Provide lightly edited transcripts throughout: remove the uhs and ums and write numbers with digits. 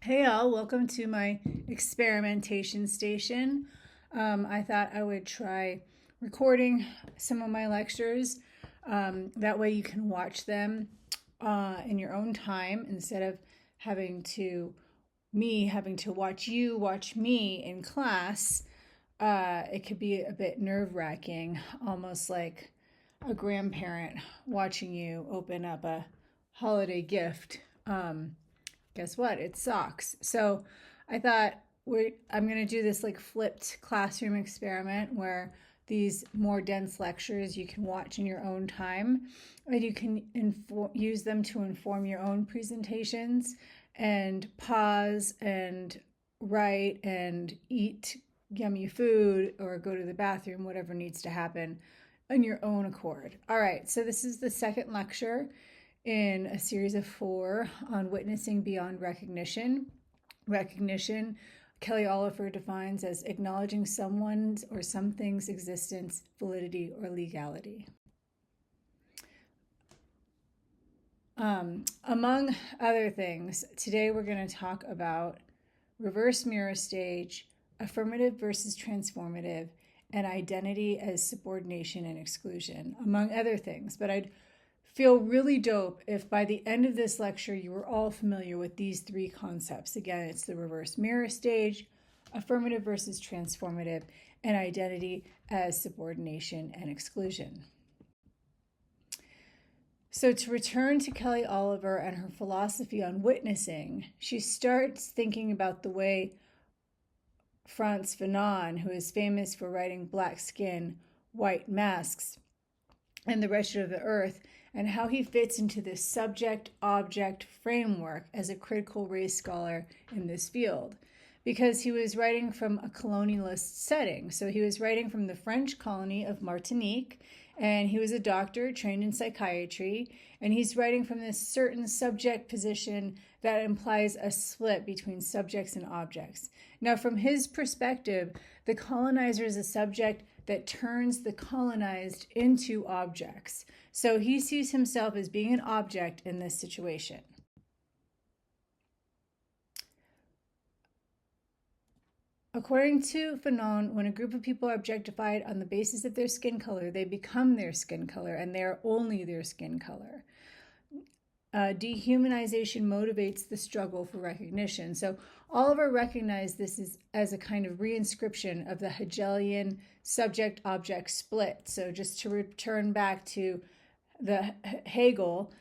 Hey all, welcome to my experimentation station. I thought I would try recording some of my lectures. That way you can watch them in your own time instead of having to watch you watch me in class. It could be a bit nerve-wracking, almost like a grandparent watching you open up a holiday gift. Guess what? It's socks. So I thought I'm going to do this like flipped classroom experiment where these more dense lectures you can watch in your own time and you can use them to inform your own presentations and pause and write and eat yummy food or go to the bathroom, whatever needs to happen on your own accord. All right, so this is the second lecture in a series of 4 on witnessing beyond recognition. Recognition, Kelly Oliver defines as acknowledging someone's or something's existence, validity, or legality. Among other things, today we're going to talk about reverse mirror stage, affirmative versus transformative, and identity as subordination and exclusion, among other things. But I'd feel really dope if by the end of this lecture you were all familiar with these 3 concepts. Again, it's the reverse mirror stage, affirmative versus transformative, and identity as subordination and exclusion. So to return to Kelly Oliver and her philosophy on witnessing, she starts thinking about the way Frantz Fanon, who is famous for writing Black Skin, White Masks, and The Wretched of the Earth, and how he fits into this subject-object framework as a critical race scholar in this field. Because he was writing from a colonialist setting. So he was writing from the French colony of Martinique, and he was a doctor trained in psychiatry, and he's writing from this certain subject position that implies a split between subjects and objects. Now, from his perspective, the colonizer is a subject that turns the colonized into objects. So he sees himself as being an object in this situation. According to Fanon, when a group of people are objectified on the basis of their skin color, they become their skin color and they are only their skin color. Dehumanization motivates the struggle for recognition. So Oliver recognized this as a kind of reinscription of the Hegelian subject-object split. So just to return back to the Hegel,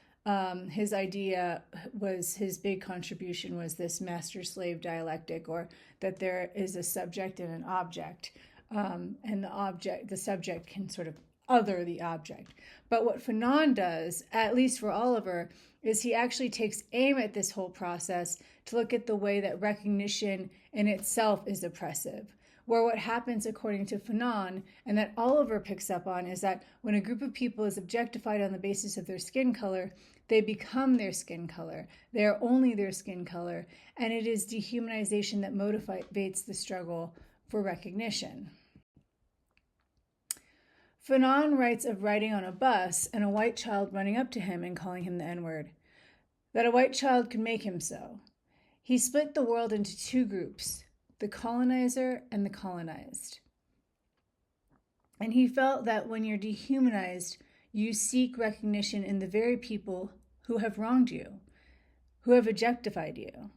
his idea was, his big contribution was this master-slave dialectic, or that there is a subject and an object, and the subject can sort of other the object. But what Fanon does, at least for Oliver, is he actually takes aim at this whole process to look at the way that recognition in itself is oppressive. Where what happens, according to Fanon, and that Oliver picks up on, is that when a group of people is objectified on the basis of their skin color, they become their skin color. They are only their skin color, and it is dehumanization that motivates the struggle for recognition. Fanon writes of riding on a bus and a white child running up to him and calling him the N-word, that a white child could make him so. He split the world into 2 groups, the colonizer and the colonized. And he felt that when you're dehumanized, you seek recognition in the very people who have wronged you, who have objectified you.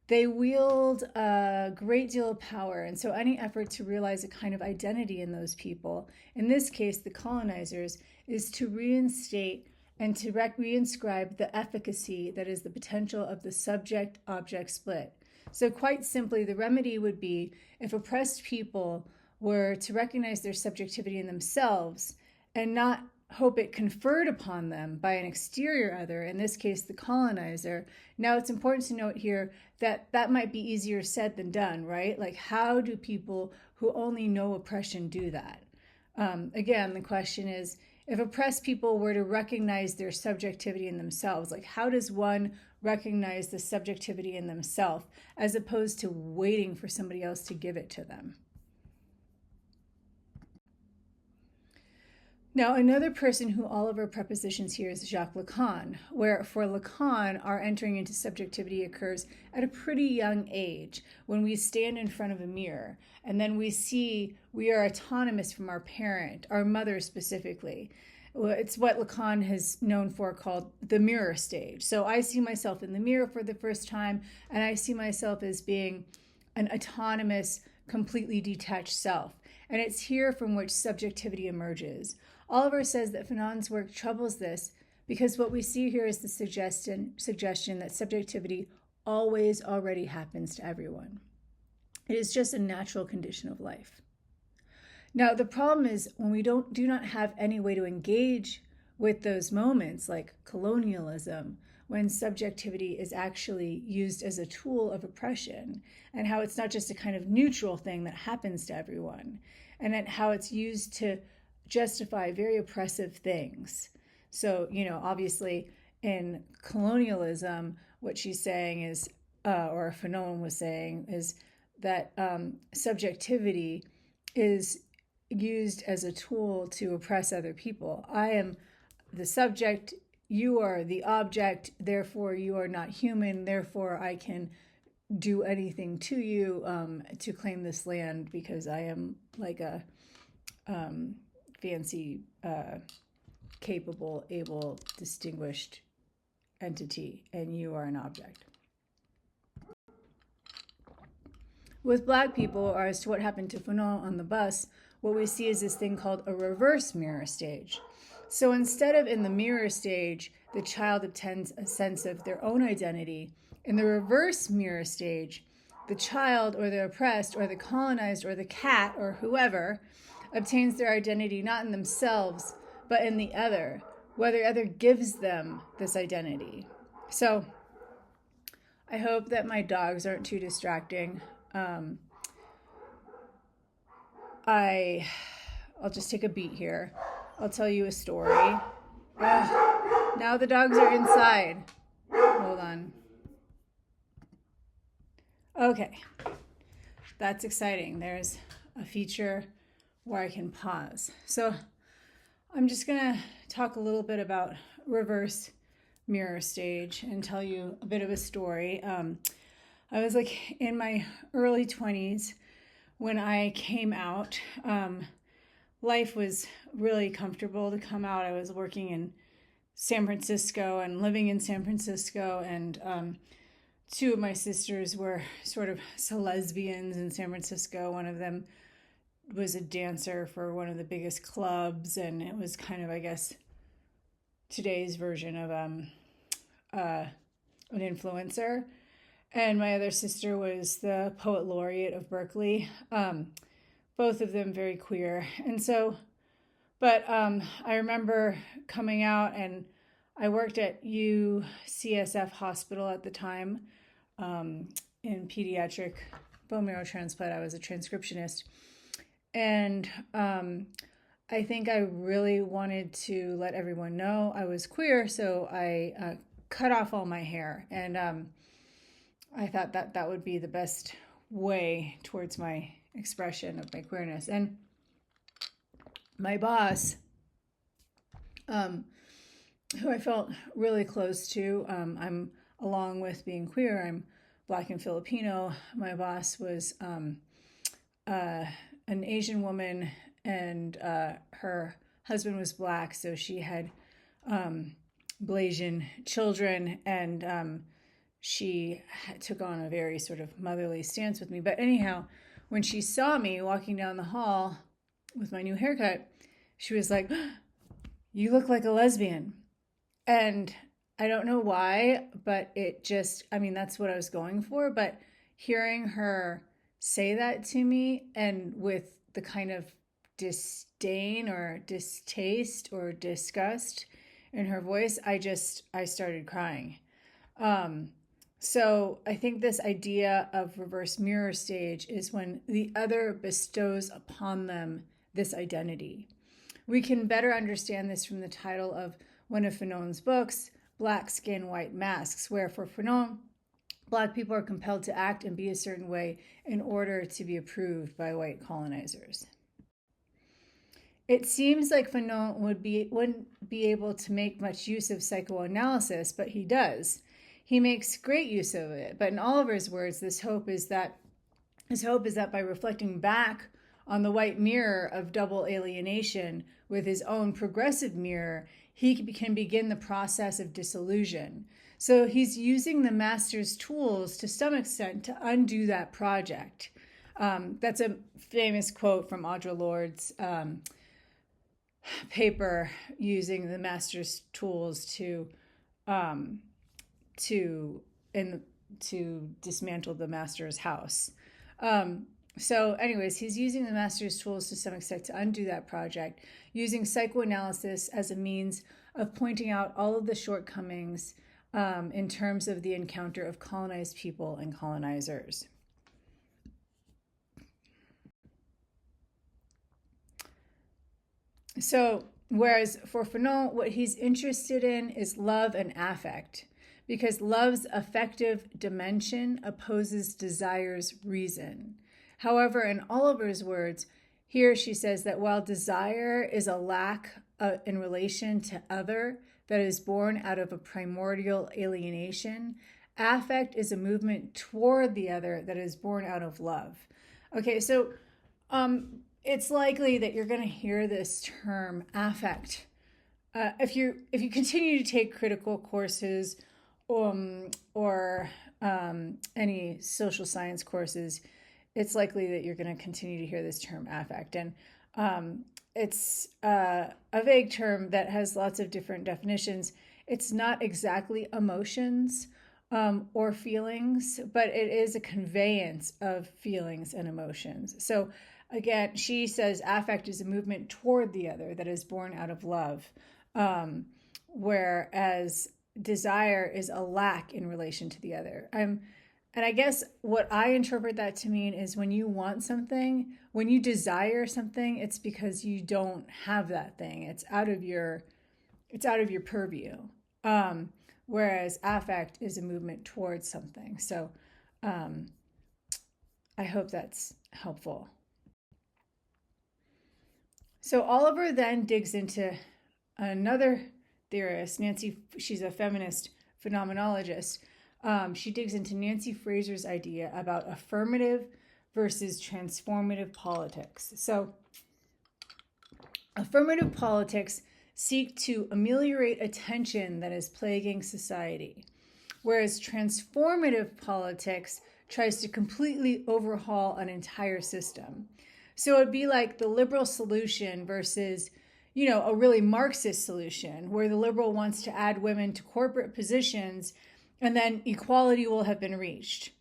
They wield a great deal of power, and so any effort to realize a kind of identity in those people, in this case the colonizers, is to reinstate and to reinscribe the efficacy that is the potential of the subject-object split. So quite simply, the remedy would be if oppressed people were to recognize their subjectivity in themselves and not hope it conferred upon them by an exterior other, in this case the colonizer. Now it's important to note here that that might be easier said than done, right? Like, how do people who only know oppression do that? Again, the question is, if oppressed people were to recognize their subjectivity in themselves, like how does one recognize the subjectivity in themselves as opposed to waiting for somebody else to give it to them? Now, another person who all of our prepositions here is Jacques Lacan, where for Lacan, our entering into subjectivity occurs at a pretty young age when we stand in front of a mirror and then we see we are autonomous from our parent, our mother specifically. It's what Lacan has known for called the mirror stage. So I see myself in the mirror for the first time, and I see myself as being an autonomous, completely detached self. And it's here from which subjectivity emerges. Oliver says that Fanon's work troubles this because what we see here is the suggestion that subjectivity always already happens to everyone. It is just a natural condition of life. Now, the problem is when we do not have any way to engage with those moments, like colonialism, when subjectivity is actually used as a tool of oppression, and how it's not just a kind of neutral thing that happens to everyone, and then how it's used to justify very oppressive things. So, obviously in colonialism, what she's saying is, or Fanon was saying, is that subjectivity is used as a tool to oppress other people. I am the subject, you are the object, therefore you are not human, therefore I can do anything to you to claim this land because I am like a fancy, capable, able, distinguished entity, and you are an object. With Black people, or as to what happened to Fanon on the bus, what we see is this thing called a reverse mirror stage. So instead of in the mirror stage, the child obtains a sense of their own identity, in the reverse mirror stage, the child or the oppressed or the colonized or the cat or whoever obtains their identity not in themselves, but in the other, where the other gives them this identity. So I hope that my dogs aren't too distracting. I'll just take a beat here. I'll tell you a story. Now the dogs are inside. Hold on. Okay. That's exciting. There's a feature where I can pause. So I'm just going to talk a little bit about reverse mirror stage and tell you a bit of a story. I was like in my early 20s when I came out. Life was really comfortable to come out. I was working in San Francisco and living in San Francisco, and two of my sisters were sort of lesbians in San Francisco. One of them was a dancer for one of the biggest clubs, and it was kind of, I guess, today's version of an influencer. And my other sister was the poet laureate of Berkeley. Both of them very queer. And so, but I remember coming out, and I worked at UCSF Hospital at the time in pediatric bone marrow transplant. I was a transcriptionist. And I think I really wanted to let everyone know I was queer, so I cut off all my hair. And I thought that would be the best way towards my expression of my queerness. And my boss, who I felt really close to, I'm, along with being queer, I'm Black and Filipino. My boss was an Asian woman, and her husband was Black, so she had Blasian children, and she took on a very sort of motherly stance with me. But anyhow, when she saw me walking down the hall with my new haircut, she was like, "You look like a lesbian." And I don't know why, but it just, I mean, that's what I was going for. But hearing her say that to me, and with the kind of disdain or distaste or disgust in her voice, I started crying. So I think this idea of reverse mirror stage is when the other bestows upon them this identity. We can better understand this from the title of one of Fanon's books, Black Skin, White Masks, where for Fanon, Black people are compelled to act and be a certain way in order to be approved by white colonizers. It seems like Fanon wouldn't be able to make much use of psychoanalysis, but he does. He makes great use of it. But in Oliver's words, his hope is that by reflecting back on the white mirror of double alienation with his own progressive mirror, he can begin the process of disillusion. So he's using the master's tools to some extent to undo that project. That's a famous quote from Audre Lorde's paper, using the master's tools to to in to dismantle the master's house. So anyways, he's using the master's tools to some extent to undo that project, using psychoanalysis as a means of pointing out all of the shortcomings in terms of the encounter of colonized people and colonizers. So, whereas for Fanon, what he's interested in is love and affect, because love's affective dimension opposes desire's reason. However, in Oliver's words, here she says that while desire is a lack in relation to other that is born out of a primordial alienation, affect is a movement toward the other that is born out of love. Okay, so it's likely that you're going to hear this term affect. If you continue to take critical courses or any social science courses, it's likely that you're going to continue to hear this term affect. And it's a vague term that has lots of different definitions. It's not exactly emotions or feelings, but it is a conveyance of feelings and emotions. So again, she says affect is a movement toward the other that is born out of love, whereas desire is a lack in relation to the other. And I guess what I interpret that to mean is when you want something, when you desire something, it's because you don't have that thing. It's out of your purview. Whereas affect is a movement towards something. So I hope that's helpful. So Oliver then digs into another theorist, Nancy. She's a feminist phenomenologist. She digs into Nancy Fraser's idea about affirmative versus transformative politics. So affirmative politics seek to ameliorate a tension that is plaguing society, whereas transformative politics tries to completely overhaul an entire system. So it'd be like the liberal solution versus, a really Marxist solution, where the liberal wants to add women to corporate positions and then equality will have been reached.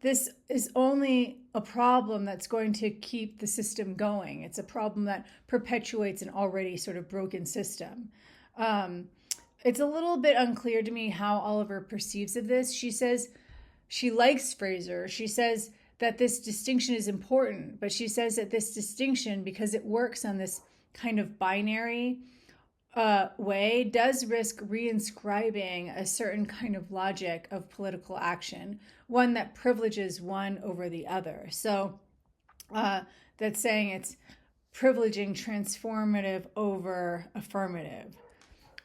This is only a problem that's going to keep the system going. It's a problem that perpetuates an already sort of broken system. It's a little bit unclear to me how Oliver perceives of this. She says she likes Fraser. She says that this distinction is important, but she says that this distinction, because it works on this kind of binary way, does risk reinscribing a certain kind of logic of political action, one that privileges one over the other. So that's saying it's privileging transformative over affirmative.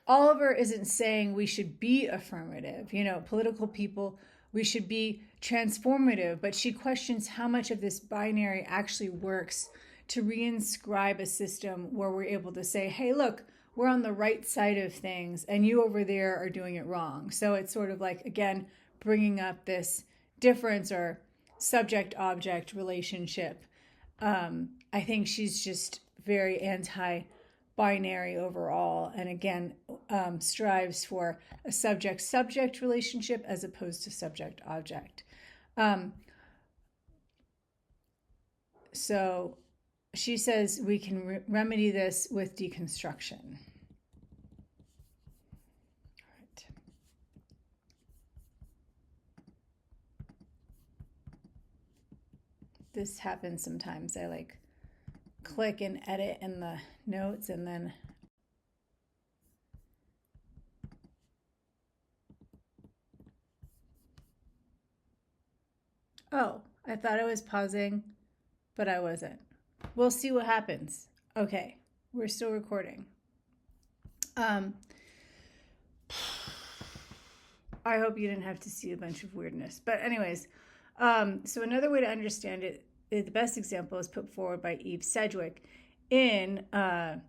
Oliver isn't saying we should be affirmative, political people, we should be transformative, but she questions how much of this binary actually works to reinscribe a system where we're able to say, hey, look, we're on the right side of things and you over there are doing it wrong. So it's sort of like, again, bringing up this difference or subject-object relationship. I think she's just very anti-binary overall, and again, strives for a subject-subject relationship as opposed to subject-object. So she says we can remedy this with deconstruction. This happens sometimes. I click and edit in the notes and then I thought I was pausing, but I wasn't. We'll see what happens. Okay, we're still recording. I hope you didn't have to see a bunch of weirdness. But anyways, so another way to understand it, the best example is put forward by Eve Sedgwick in the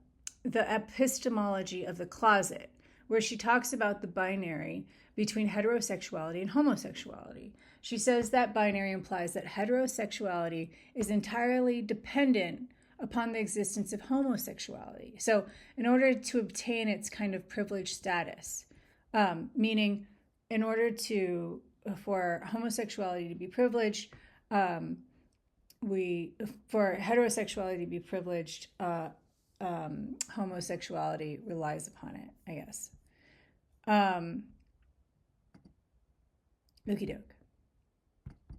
Epistemology of the Closet, where she talks about the binary between heterosexuality and homosexuality. She says that binary implies that heterosexuality is entirely dependent upon the existence of homosexuality. So in order to obtain its kind of privileged status, meaning in order for homosexuality to be privileged, for heterosexuality to be privileged, homosexuality relies upon it, I guess. Okie doke.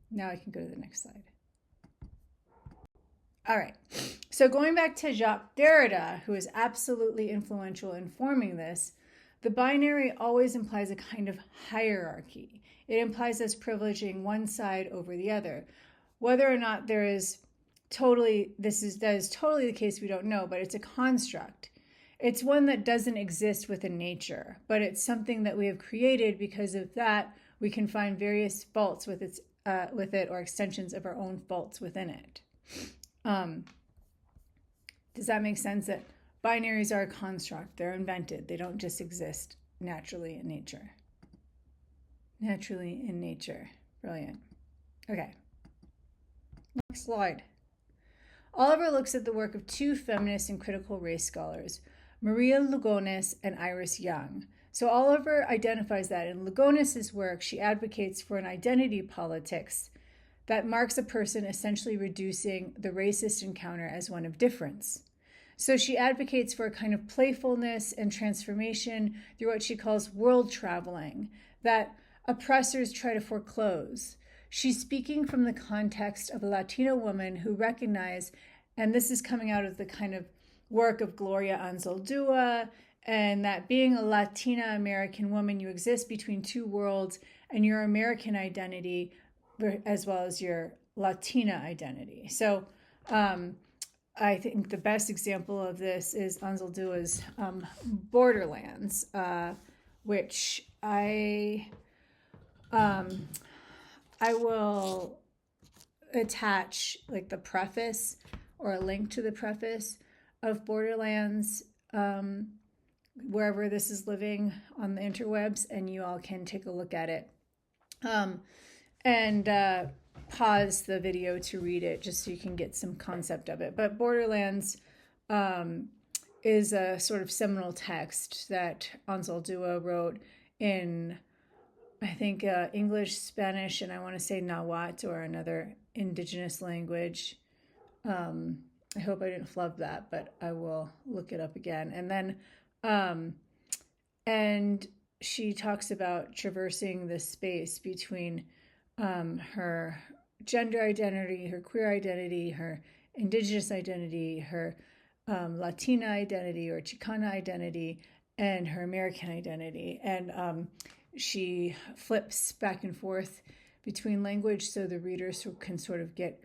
Now I can go to the next slide. All right. So going back to Jacques Derrida, who is absolutely influential in forming this, the binary always implies a kind of hierarchy. It implies us privileging one side over the other. Whether or not that is totally the case, we don't know, but it's a construct. It's one that doesn't exist within nature, but it's something that we have created. Because of that, we can find various faults with it, or extensions of our own faults within it. Does that make sense? That binaries are a construct. They're invented. They don't just exist naturally in nature. Naturally in nature. Brilliant. Okay. Next slide. Oliver looks at the work of two feminist and critical race scholars, Maria Lugones and Iris Young. So Oliver identifies that in Lugones' work, she advocates for an identity politics that marks a person essentially reducing the racist encounter as one of difference. So she advocates for a kind of playfulness and transformation through what she calls world traveling that oppressors try to foreclose. She's speaking from the context of a Latina woman who recognized, and this is coming out of the kind of work of Gloria Anzaldúa, and that being a Latina American woman, you exist between two worlds, and your American identity as well as your Latina identity. So I think the best example of this is Anzaldúa's Borderlands, which I will attach like the preface or a link to the preface of Borderlands wherever this is living on the interwebs, and you all can take a look at it. And pause the video to read it just so you can get some concept of it. But Borderlands is a sort of seminal text that Anzaldúa wrote in, I think, English, Spanish, and I want to say Nahuatl or another indigenous language. I hope I didn't flub that, but I will look it up again. And then, and she talks about traversing the space between her gender identity, her queer identity, her indigenous identity, her Latina identity or Chicana identity, and her American identity. And she flips back and forth between language so the readers can sort of get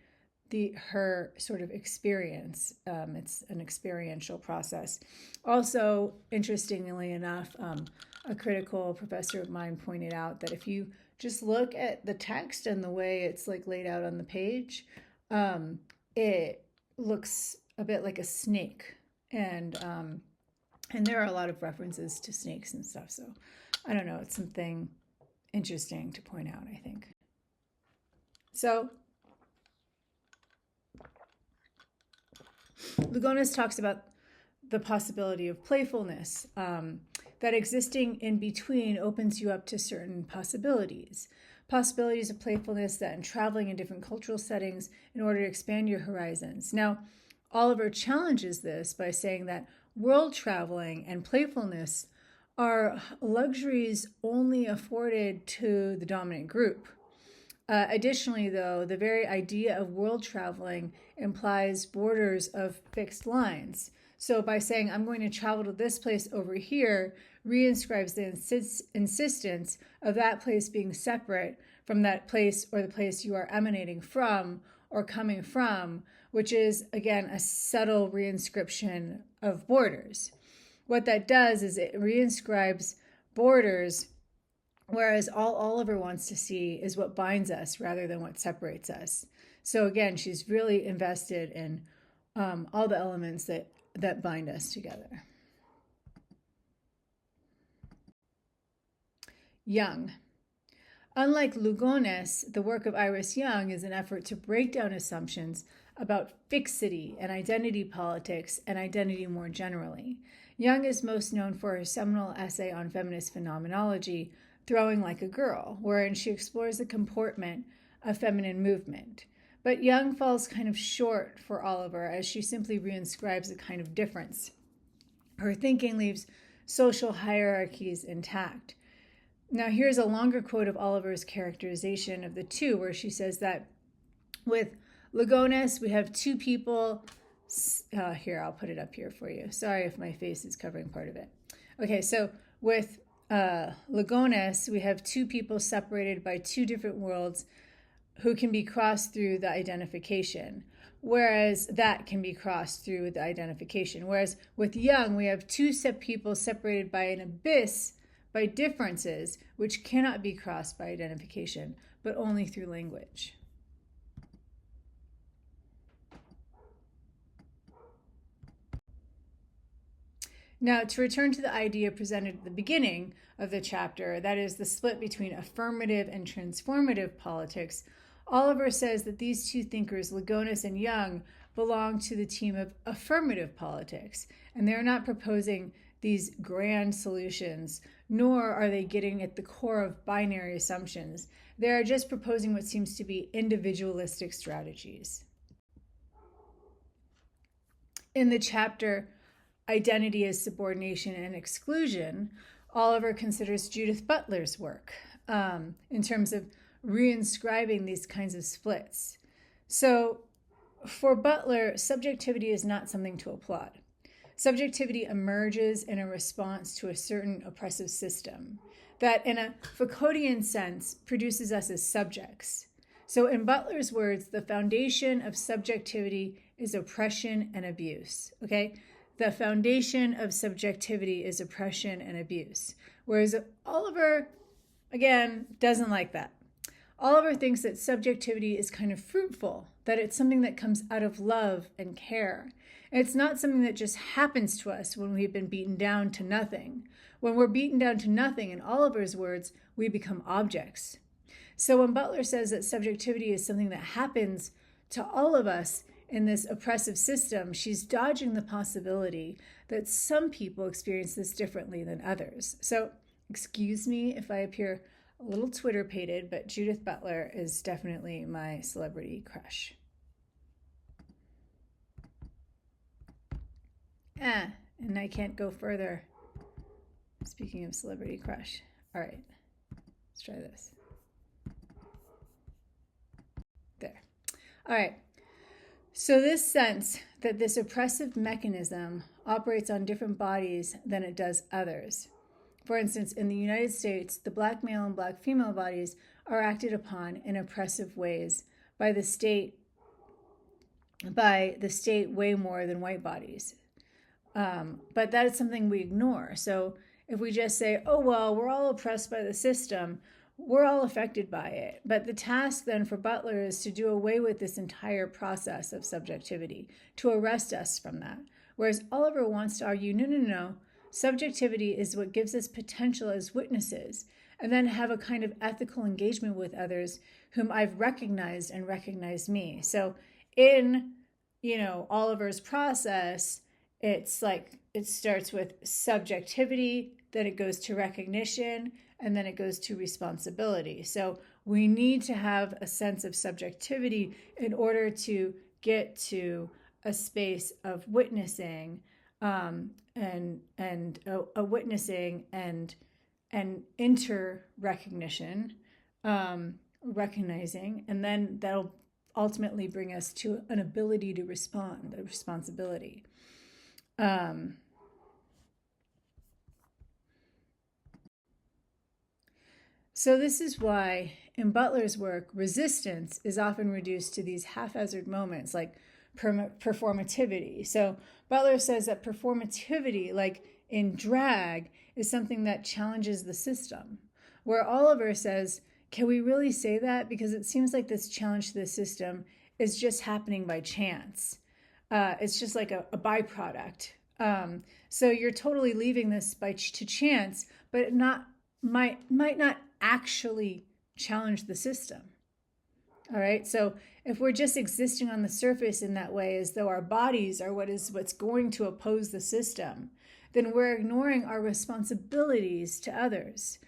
her sort of experience. It's an experiential process. Also, interestingly enough, a critical professor of mine pointed out that if you just look at the text and the way it's like laid out on the page, it looks a bit like a snake. And there are a lot of references to snakes and stuff. So I don't know, it's something interesting to point out, I think. So Lugones talks about the possibility of playfulness, that existing in between opens you up to certain possibilities of playfulness, that in traveling in different cultural settings in order to expand your horizons. Now, Oliver challenges this by saying that world traveling and playfulness are luxuries only afforded to the dominant group. Additionally, though, the very idea of world traveling implies borders of fixed lines. So by saying, I'm going to travel to this place over here, reinscribes the insistence of that place being separate from that place or the place you are emanating from, or coming from, which is, again, a subtle reinscription of borders. What that does is it reinscribes borders, whereas all Oliver wants to see is what binds us rather than what separates us. So again, she's really invested in all the elements that bind us together. Young. Unlike Lugones, the work of Iris Young is an effort to break down assumptions about fixity and identity politics and identity more generally. Young is most known for her seminal essay on feminist phenomenology, Throwing Like a Girl, wherein she explores the comportment of feminine movement. But Young falls kind of short for Oliver as she simply reinscribes a kind of difference. Her thinking leaves social hierarchies intact. Now, here's a longer quote of Oliver's characterization of the two, where she says that with Lugones, we have two people. Here, I'll put it up here for you. Sorry if my face is covering part of it. Okay, so with Lugones, we have two people separated by two different worlds who can be crossed through the identification, whereas that can be crossed through the identification. Whereas with Young, we have two people separated by an abyss, by differences, which cannot be crossed by identification, but only through language. Now, to return to the idea presented at the beginning of the chapter, that is the split between affirmative and transformative politics, Oliver says that these two thinkers, Lugones and Young, belong to the team of affirmative politics, and they're not proposing these grand solutions, nor are they getting at the core of binary assumptions. They are just proposing what seems to be individualistic strategies. In the chapter Identity as Subordination and Exclusion, Oliver considers Judith Butler's work in terms of reinscribing these kinds of splits. So for Butler, subjectivity is not something to applaud. Subjectivity emerges in a response to a certain oppressive system that, in a Foucauldian sense, produces us as subjects. So in Butler's words, the foundation of subjectivity is oppression and abuse, okay? The foundation of subjectivity is oppression and abuse. Whereas Oliver, again, doesn't like that. Oliver thinks that subjectivity is kind of fruitful, that it's something that comes out of love and care. It's not something that just happens to us when we've been beaten down to nothing. When we're beaten down to nothing, in Oliver's words, we become objects. So when Butler says that subjectivity is something that happens to all of us in this oppressive system, she's dodging the possibility that some people experience this differently than others. So excuse me if I appear a little Twitter-pated, but Judith Butler is definitely my celebrity crush. And I can't go further. Speaking of celebrity crush. All right, let's try this. There. All right. So this sense that this oppressive mechanism operates on different bodies than it does others. For instance, in the United States, the black male and black female bodies are acted upon in oppressive ways by the state way more than white bodies. But that is something we ignore. So if we just say, oh, well, we're all oppressed by the system, we're all affected by it. But the task then for Butler is to do away with this entire process of subjectivity, to arrest us from that. Whereas Oliver wants to argue, no. Subjectivity is what gives us potential as witnesses, and then have a kind of ethical engagement with others whom I've recognized and recognize me. So in, Oliver's process, it's like it starts with subjectivity, then it goes to recognition, and then it goes to responsibility. So we need to have a sense of subjectivity in order to get to a space of witnessing, and a witnessing and inter-recognition, recognizing, and then that'll ultimately bring us to an ability to respond, a responsibility. So this is why in Butler's work, resistance is often reduced to these haphazard moments like performativity. So Butler says that performativity, like in drag, is something that challenges the system. Where Oliver says, can we really say that? Because it seems like this challenge to the system is just happening by chance. It's just like a byproduct. So you're totally leaving this to chance, but it might not actually challenge the system. All right. So if we're just existing on the surface in that way, as though our bodies are what's going to oppose the system, then we're ignoring our responsibilities to others,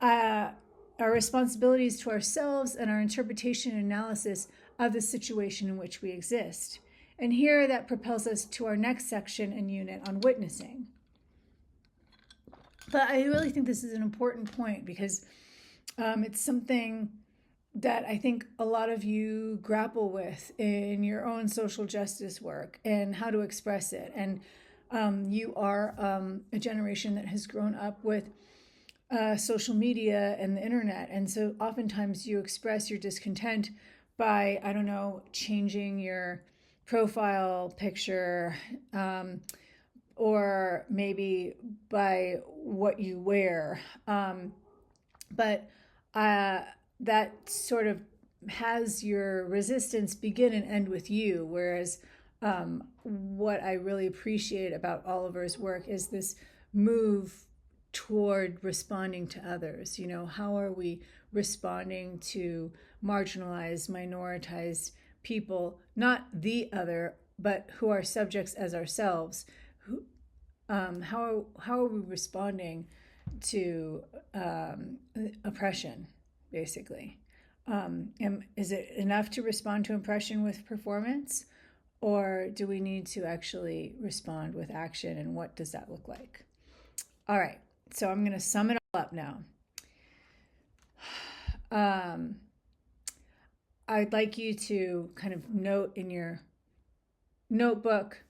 our responsibilities to ourselves, and our interpretation and analysis of the situation in which we exist. And here that propels us to our next section and unit on witnessing. But I really think this is an important point because it's something that I think a lot of you grapple with in your own social justice work and how to express it. And you are a generation that has grown up with social media and the internet. And so oftentimes you express your discontent by, I don't know, changing your profile picture, or maybe by what you wear. But that sort of has your resistance begin and end with you. Whereas what I really appreciate about Oliver's work is this move toward responding to others. You know, how are we responding to marginalized, minoritized people, not the other, but who are subjects as ourselves? How are we responding to oppression, basically? Is it enough to respond to oppression with performance, or do we need to actually respond with action, and what does that look like? All right, so I'm going to sum it all up now. I'd like you to kind of note in your notebook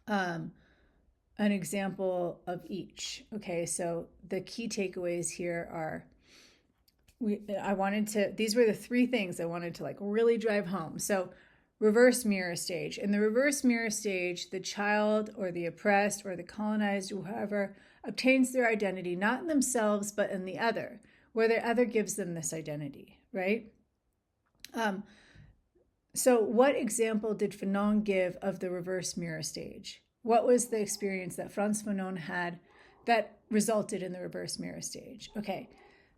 an example of each. Okay, so the key takeaways here are, these were the three things I wanted to like really drive home. So reverse mirror stage. In the reverse mirror stage, the child or the oppressed or the colonized, whoever, obtains their identity not in themselves but in the other, where the other gives them this identity, right? So what example did Fanon give of the reverse mirror stage? What was the experience that Frantz Fanon had that resulted in the reverse mirror stage? Okay,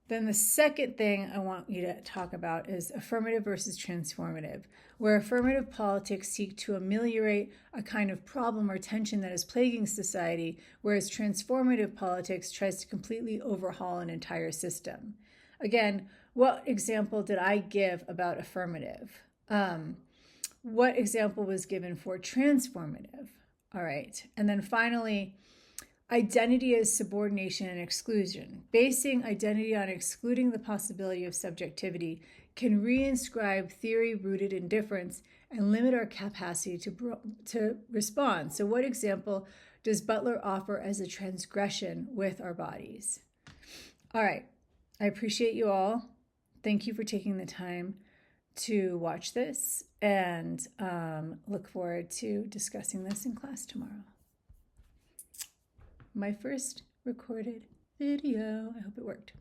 then the second thing I want you to talk about is affirmative versus transformative, where affirmative politics seek to ameliorate a kind of problem or tension that is plaguing society, whereas transformative politics tries to completely overhaul an entire system. Again, what example did I give about affirmative? What example was given for transformative? All right. And then finally, identity as subordination and exclusion. Basing identity on excluding the possibility of subjectivity can reinscribe theory rooted in difference and limit our capacity to respond. So what example does Butler offer as a transgression with our bodies? All right. I appreciate you all. Thank you for taking the time to watch this, and look forward to discussing this in class tomorrow. My first recorded video. I hope it worked.